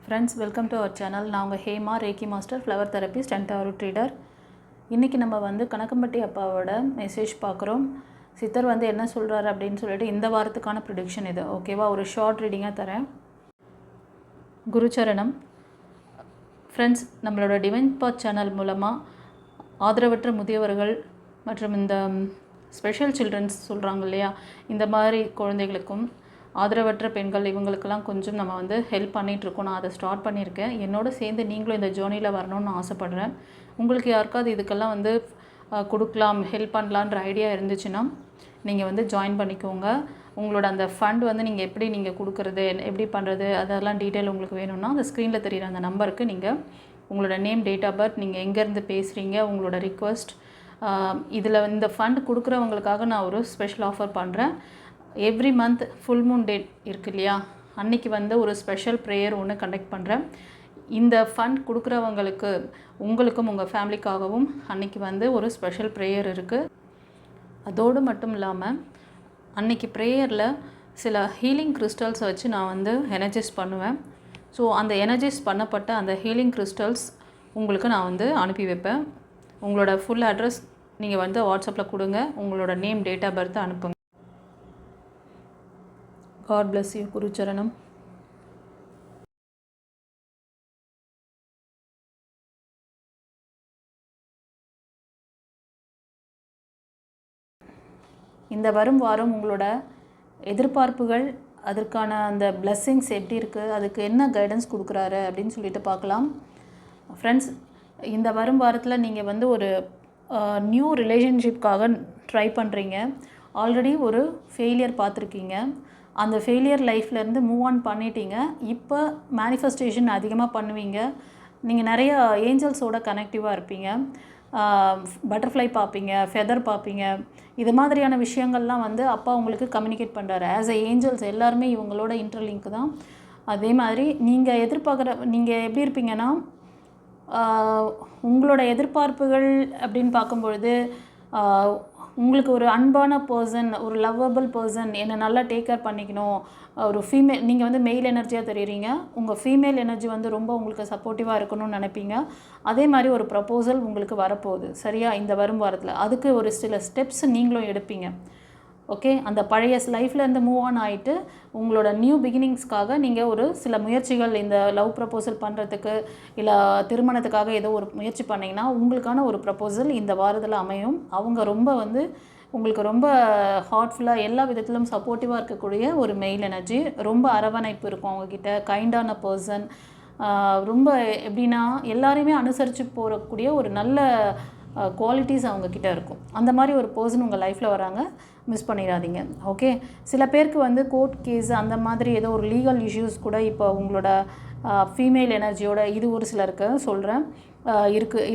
Friends, welcome to our channel. நான் உங்கள் Hema, reiki master, flower therapist and tarot reader. இன்றைக்கி நம்ம கணக்கம்பட்டி அப்பாவோட மெசேஜ் பார்க்குறோம். சித்தர் என்ன சொல்கிறாரு அப்படின்னு சொல்லிட்டு இந்த வாரத்துக்கான ப்ரிடிக்ஷன் இது. ஓகேவா? ஒரு ஷார்ட் ரீடிங்காக தரேன். குருச்சரணம். ஃப்ரெண்ட்ஸ், நம்மளோட டிவைன் பாத் சேனல் மூலமாக ஆதரவற்ற முதியவர்கள் மற்றும் இந்த ஸ்பெஷல் சில்ட்ரன்ஸ் சொல்கிறாங்க இல்லையா, இந்த மாதிரி குழந்தைகளுக்கும் ஆதரவற்ற பெண்கள் இவங்களுக்கெல்லாம் கொஞ்சம் நம்ம ஹெல்ப் பண்ணிகிட்ருக்கோம். நான் அதை ஸ்டார்ட் பண்ணியிருக்கேன். என்னோட சேர்ந்து நீங்களும் இந்த ஜேர்னியில் வரணும்னு ஆசைப்பட்றேன். உங்களுக்கு யாருக்காவது இதுக்கெல்லாம் கொடுக்கலாம், ஹெல்ப் பண்ணலான்ற ஐடியா இருந்துச்சுன்னா நீங்கள் ஜாயின் பண்ணிக்கோங்க. உங்களோட அந்த ஃபண்ட் நீங்கள் எப்படி கொடுக்குறது, எப்படி பண்ணுறது, அதெல்லாம் டீட்டெயில் உங்களுக்கு வேணும்னா அந்த ஸ்க்ரீனில் தெரிகிற அந்த நம்பருக்கு நீங்கள் உங்களோட நேம், டேட் ஆஃப் பர்த், நீங்கள் எங்கேருந்து பேசுகிறீங்க, உங்களோட ரிக்வெஸ்ட், இதில் இந்த ஃபண்ட் கொடுக்குறவங்களுக்காக நான் ஒரு ஸ்பெஷல் ஆஃபர் பண்ணுறேன். Every month full Moon date இருக்கு இல்லையா, அன்றைக்கி ஒரு ஸ்பெஷல் ப்ரேயர் ஒன்று கண்டக்ட் பண்ணுறேன். இந்த ஃபண்ட் கொடுக்குறவங்களுக்கு, உங்களுக்கும் உங்கள் ஃபேமிலிக்காகவும் அன்றைக்கி ஒரு ஸ்பெஷல் ப்ரேயர் இருக்குது. அதோடு மட்டும் இல்லாமல் அன்றைக்கி ப்ரேயரில் சில ஹீலிங் கிறிஸ்டல்ஸை வச்சு நான் எனர்ஜைஸ் பண்ணுவேன். ஸோ அந்த எனர்ஜைஸ் பண்ணப்பட்ட அந்த ஹீலிங் கிறிஸ்டல்ஸ் உங்களுக்கு நான் அனுப்பி வைப்பேன். உங்களோட ஃபுல் அட்ரஸ் நீங்கள் வாட்ஸ்அப்பில் கொடுங்க, உங்களோட நேம், டேட் ஆஃப் பர்த் அனுப்புங்க. God bless you. குருச்சரணம். இந்த வரும் வாரம் உங்களோட எதிர்பார்ப்புகள், அதற்கான அந்த பிளெஸ்ஸிங்ஸ் எப்படி இருக்குது, அதுக்கு என்ன கைடன்ஸ் கொடுக்குறாரு அப்படின்னு சொல்லிட்டு பார்க்கலாம். ஃப்ரெண்ட்ஸ், இந்த வரும் வாரத்தில் நீங்கள் ஒரு நியூ ரிலேஷன்ஷிப்காக ட்ரை பண்ணுறீங்க. ஆல்ரெடி ஒரு ஃபெயிலியர் பார்த்துருக்கீங்க. அந்த ஃபெயிலியர் லைஃப்லேருந்து மூவ் ஆன் பண்ணிட்டீங்க. இப்போ மேனிஃபெஸ்டேஷன் அதிகமாக பண்ணுவீங்க. நீங்கள் நிறைய ஏஞ்சல்ஸோட கனெக்டிவாக இருப்பீங்க. பட்டர்ஃப்ளை பார்ப்பீங்க, ஃபெதர் பார்ப்பீங்க. இது மாதிரியான விஷயங்கள்லாம் அப்பா உங்களுக்கு கம்யூனிகேட் பண்ணுறாரு. ஆஸ் எ ஏஞ்சல்ஸ் எல்லாருமே இவங்களோட இன்டர்லிங்க் தான். அதே மாதிரி நீங்கள் நீங்கள் எப்படி இருப்பீங்கன்னா, உங்களோட எதிர்பார்ப்புகள் அப்படின்னு பார்க்கும்பொழுது உங்களுக்கு ஒரு அன்பான பர்சன், ஒரு லவ்வபிள் பர்சன், என்னை நல்லா டேக் கேர் பண்ணிக்கணும். ஒரு ஃபீமேல், நீங்கள் மெயில் எனர்ஜியாக தெரியுறீங்க. உங்கள் ஃபீமேல் எனர்ஜி ரொம்ப உங்களுக்கு சப்போர்ட்டிவாக இருக்கணும்னு நினைப்பீங்க. அதே மாதிரி ஒரு ப்ரப்போசல் உங்களுக்கு வரப்போகுது, சரியா? இந்த வரும் வாரத்தில் அதுக்கு ஒரு சில ஸ்டெப்ஸ் நீங்களும் எடுப்பீங்க. ஓகே, அந்த பழைய லைஃப்லேருந்து மூவ் ஆன் ஆகிட்டு உங்களோட நியூ பிகினிங்ஸ்க்காக நீங்கள் ஒரு சில முயற்சிகள், இந்த லவ் ப்ரப்போசல் பண்ணுறதுக்கு இல்லை திருமணத்துக்காக ஏதோ ஒரு முயற்சி பண்ணிங்கன்னா உங்களுக்கான ஒரு ப்ரப்போசல் இந்த வாரத்தில் அமையும். அவங்க ரொம்ப உங்களுக்கு ரொம்ப ஹார்ட்ஃபுல்லாக எல்லா விதத்திலும் சப்போர்ட்டிவாக இருக்கக்கூடிய ஒரு மெயில் எனர்ஜி. ரொம்ப அரவணைப்பு இருக்கும் அவங்கக்கிட்ட. கைண்டான பர்சன், ரொம்ப எப்படின்னா எல்லாரையுமே அனுசரித்து போகக்கூடிய ஒரு நல்ல குவாலிட்டிஸ் அவங்கக்கிட்ட இருக்கும். அந்த மாதிரி ஒரு பர்சன் உங்கள் லைஃப்பில் வராங்க, மிஸ் பண்ணிடாதீங்க. ஓகே, சில பேருக்கு கோர்ட் கேஸ் அந்த மாதிரி ஏதோ ஒரு லீகல் இஷ்யூஸ் கூட இப்போ உங்களோட ஃபீமேல் எனர்ஜியோட இது ஒரு சிலருக்கு சொல்கிறேன்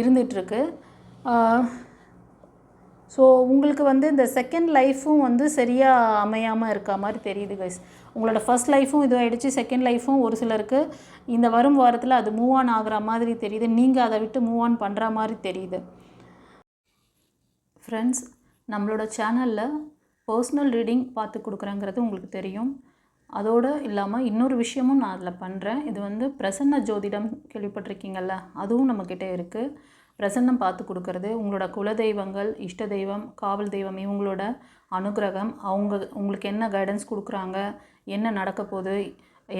இருந்துகிட்ருக்கு. ஸோ உங்களுக்கு இந்த செகண்ட் லைஃப்பும் சரியாக அமையாமல் இருக்க மாதிரி தெரியுது கைஸ். உங்களோட ஃபர்ஸ்ட் லைஃப்பும் இதுவாகிடுச்சு, செகண்ட் லைஃப்பும் ஒரு சிலருக்கு இந்த வரும் வாரத்தில் அது மூவ் ஆன் ஆகிற மாதிரி தெரியுது. நீங்கள் அதை விட்டு மூவ் ஆன் பண்ணுற மாதிரி தெரியுது. ஃப்ரெண்ட்ஸ், நம்மளோட சேனலில் பர்சனல் ரீடிங் பார்த்து கொடுக்குறேங்கிறது உங்களுக்கு தெரியும். அதோடு இல்லாமல் இன்னொரு விஷயமும் நான் அதில் பண்ணுறேன். இது பிரசன்ன ஜோதிடம் கேள்விப்பட்டிருக்கீங்கள்ல, அதுவும் நம்மக்கிட்ட இருக்குது. பிரசன்னம் பார்த்து கொடுக்கறது, உங்களோட குலதெய்வங்கள், இஷ்ட தெய்வம், காவல் தெய்வம், இவங்களோட அனுகிரகம், உங்களுக்கு என்ன கைடன்ஸ் கொடுக்குறாங்க, என்ன நடக்க போகுது,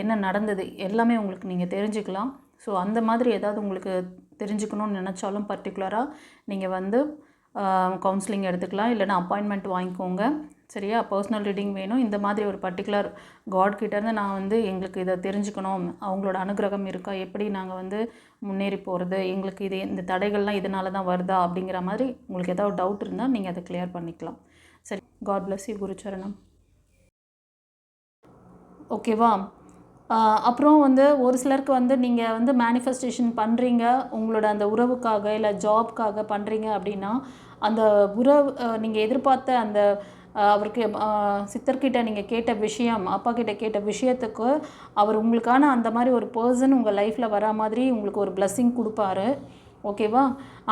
என்ன நடந்தது, எல்லாமே உங்களுக்கு நீங்கள் தெரிஞ்சுக்கலாம். ஸோ அந்த மாதிரி ஏதாவது உங்களுக்கு தெரிஞ்சுக்கணும்னு நினச்சாலும் பர்டிகுலராக நீங்கள் கவுன்சிலிங் எடுத்துக்கலாம், இல்லைனா அப்பாயின்மெண்ட் வாங்கிக்கோங்க, சரியா? பர்சனல் ரீடிங் வேணும், இந்த மாதிரி ஒரு பர்டிகுலர் காட்கிட்டேருந்து நான் எங்களுக்கு இதை தெரிஞ்சுக்கணும், அவங்களோட அனுகிரகம் இருக்கா, எப்படி நாங்கள் முன்னேறி போகிறது, எங்களுக்கு இந்த தடைகள்லாம் இதனால தான் வருதா அப்படிங்கிற மாதிரி உங்களுக்கு ஏதாவது டவுட் இருந்தால் நீங்கள் அதை கிளியர் பண்ணிக்கலாம். சரி, காட் பிளஸ் யூ. குருச்சரணம். ஓகேவா? அப்புறம் ஒரு சிலருக்கு நீங்கள் மேனிஃபெஸ்டேஷன் பண்ணுறீங்க, உங்களோட அந்த உறவுக்காக இல்லை ஜாப்க்காக பண்ணுறீங்க அப்படின்னா, அந்த உறவு நீங்கள் எதிர்பார்த்த அந்த அவருக்கு சித்தர்கிட்ட நீங்கள் கேட்ட விஷயம், அப்பா கிட்ட கேட்ட விஷயத்துக்கு அவர் உங்களுக்கான அந்த மாதிரி ஒரு பர்சன் உங்கள் லைஃப்பில் வரா மாதிரி உங்களுக்கு ஒரு பிளெஸ்ஸிங் கொடுப்பாரு. ஓகேவா?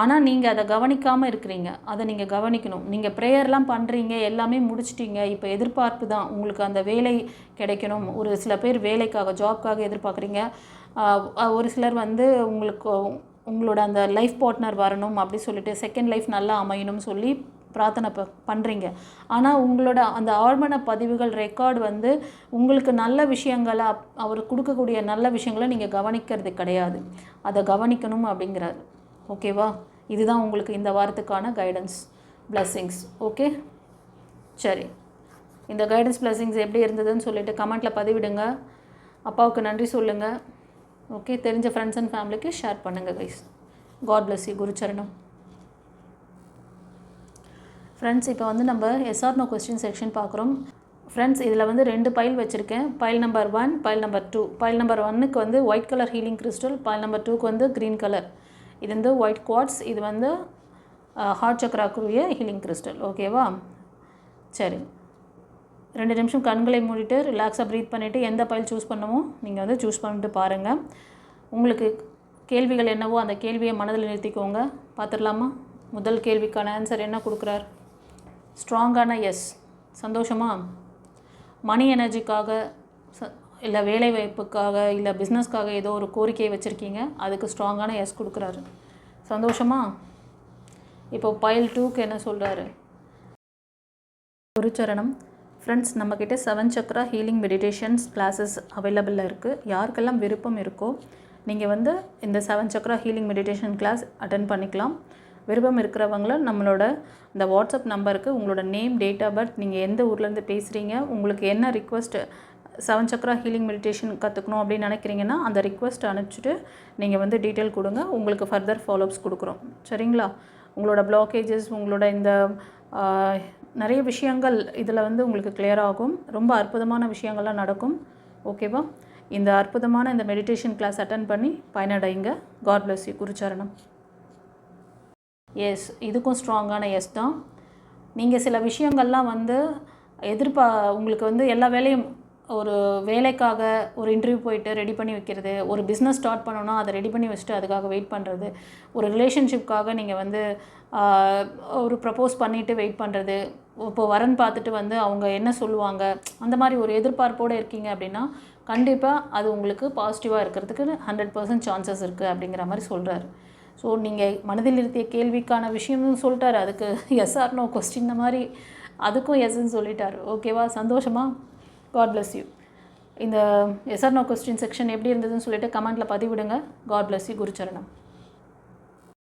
ஆனால் நீங்கள் அதை கவனிக்காமல் இருக்கிறீங்க. அதை நீங்கள் கவனிக்கணும். நீங்கள் ப்ரேயர்லாம் பண்ணுறீங்க, எல்லாமே முடிச்சிட்டிங்க. இப்போ எதிர்பார்ப்பு தான் உங்களுக்கு அந்த வேலை கிடைக்கணும். ஒரு சில பேர் வேலைக்காக, ஜாப்க்காக எதிர்பார்க்குறீங்க. ஒரு சிலர் வந்து உங்களுக்கு உங்களோட அந்த லைஃப் பார்ட்னர் வரணும் அப்படி சொல்லிட்டு செகண்ட் லைஃப் நல்லா அமையணும்னு சொல்லி பிரார்த்தனை பண்ணுறீங்க. ஆனால் உங்களோட அந்த ஆழ்மன பதிவுகள் ரெக்கார்டு வந்து உங்களுக்கு நல்ல விஷயங்களை அவர் கொடுக்கக்கூடிய நல்ல விஷயங்களை நீங்கள் கவனிக்கிறது கிடையாது. அதை கவனிக்கணும் அப்படிங்கிறாரு. ஓகேவா? இதுதான் உங்களுக்கு இந்த வாரத்துக்கான கைடன்ஸ் பிளெஸ்ஸிங்ஸ். ஓகே, சரி. இந்த கைடன்ஸ் பிளெஸ்ஸிங்ஸ் எப்படி இருந்ததுன்னு சொல்லிட்டு கமெண்ட்டில் பதிவிடுங்க. அப்பாவுக்கு நன்றி சொல்லுங்கள். ஓகே, தெரிஞ்ச ஃப்ரெண்ட்ஸ் அண்ட் ஃபேமிலிக்கு ஷேர் பண்ணுங்கள் கைஸ். God bless you. குருச்சரணம். ஃப்ரெண்ட்ஸ், இப்போ வந்து நம்ம எஸ்ஆர் நோ கொஸ்டின் செக்ஷன் பார்க்குறோம். ஃப்ரெண்ட்ஸ், இதில் வந்து 2 பைல் வச்சுருக்கேன். File number 1, file number 2. File number 1க்கு வந்து white colour healing crystal, file number 2க்கு வந்து க்ரீன் கலர். இது வந்து ஒயிட் குவார்ட்ஸ், இது வந்து ஹார்ட் சக்கராக்குரிய ஹீலிங் கிறிஸ்டல். ஓகேவா? சரி, 2 நிமிஷம் கண்களை மூடிட்டு ரிலாக்ஸாக ப்ரீத் பண்ணிவிட்டு எந்த பைல் சூஸ் பண்ணுமோ நீங்கள் வந்து சூஸ் பண்ணிட்டு பாருங்கள். உங்களுக்கு கேள்விகள் என்னவோ அந்த கேள்வியை மனதில் நிறுத்திக்கோங்க. பார்த்துடலாமா? முதல் கேள்விக்கான ஆன்சர் என்ன கொடுக்குறார்? ஸ்ட்ராங்கான எஸ். சந்தோஷமா? மணி எனர்ஜிக்காக இல்லை வேலை வாய்ப்புக்காக இல்லை பிஸ்னஸ்க்காக ஏதோ ஒரு கோரிக்கையை வச்சுருக்கீங்க, அதுக்கு ஸ்ட்ராங்கான எஸ் கொடுக்குறாரு. சந்தோஷமா? இப்போ பைல் 2க்கு என்ன சொல்கிறாரு? குருச்சரணம். ஃப்ரெண்ட்ஸ், நம்மக்கிட்ட 7 சக்ரா ஹீலிங் மெடிடேஷன்ஸ் கிளாஸஸ் அவைலபிளாக இருக்குது. யாருக்கெல்லாம் விருப்பம் இருக்கோ நீங்கள் வந்து இந்த 7 chakra healing meditation class attend பண்ணிக்கலாம். விருப்பம் இருக்கிறவங்கள நம்மளோட இந்த வாட்ஸ்அப் நம்பருக்கு உங்களோட நேம், டேட் ஆஃப் பர்த், நீங்கள் எந்த ஊர்லேருந்து பேசுகிறீங்க, உங்களுக்கு என்ன ரிக்வெஸ்ட்டு 7 சக்ரா ஹீலிங் மெடிடேஷன் கற்றுக்கணும் அப்படின்னு நினைக்கிறீங்கன்னா அந்த ரிக்வெஸ்ட் அனுப்பிச்சிட்டு நீங்கள் வந்து டீட்டெயில் கொடுங்க. உங்களுக்கு ஃபர்தர் ஃபாலோஅப்ஸ் கொடுக்குறோம். சரிங்களா? உங்களோட பிளாக்கேஜஸ், உங்களோட இந்த நிறைய விஷயங்கள் இதில் வந்து உங்களுக்கு கிளியர் ஆகும். ரொம்ப அற்புதமான விஷயங்கள்லாம் நடக்கும். ஓகேவா? இந்த அற்புதமான இந்த மெடிடேஷன் கிளாஸ் அட்டன் பண்ணி பயனடைங்க. God bless you. குருச்சரணம். எஸ், இதுக்கும் ஸ்ட்ராங்கான எஸ் தான். நீங்கள் சில விஷயங்கள்லாம் வந்து உங்களுக்கு வந்து எல்லா வேலையும் ஒரு வேலைக்காக ஒரு இன்டர்வியூ போயிட்டு ரெடி பண்ணி வைக்கிறது, ஒரு பிஸ்னஸ் ஸ்டார்ட் பண்ணோன்னா அதை ரெடி பண்ணி வச்சுட்டு அதுக்காக வெயிட் பண்ணுறது, ஒரு ரிலேஷன்ஷிப்காக நீங்கள் வந்து ஒரு ப்ரப்போஸ் பண்ணிவிட்டு வெயிட் பண்ணுறது, இப்போது வரன் பார்த்துட்டு வந்து அவங்க என்ன சொல்லுவாங்க, அந்த மாதிரி ஒரு எதிர்பார்ப்போடு இருக்கீங்க அப்படின்னா கண்டிப்பாக அது உங்களுக்கு பாசிட்டிவாக இருக்கிறதுக்கு 100% சான்சஸ் இருக்குது அப்படிங்கிற மாதிரி சொல்கிறாரு. ஸோ நீங்கள் மனதில் இருத்திய கேள்விக்கான விஷயம்னு சொல்லிட்டாரு. அதுக்கு எஸ் ஆர் நோ கொஸ்டின் மாதிரி அதுக்கும் எஸ்ன்னு சொல்லிட்டார். ஓகேவா? சந்தோஷமா? God bless you. இந்த yes or no question section எப்படி இருந்ததுன்னு சொல்லிட்டு கமெண்ட்டில் பதிவிடுங்க. God bless you. குருச்சரணம்.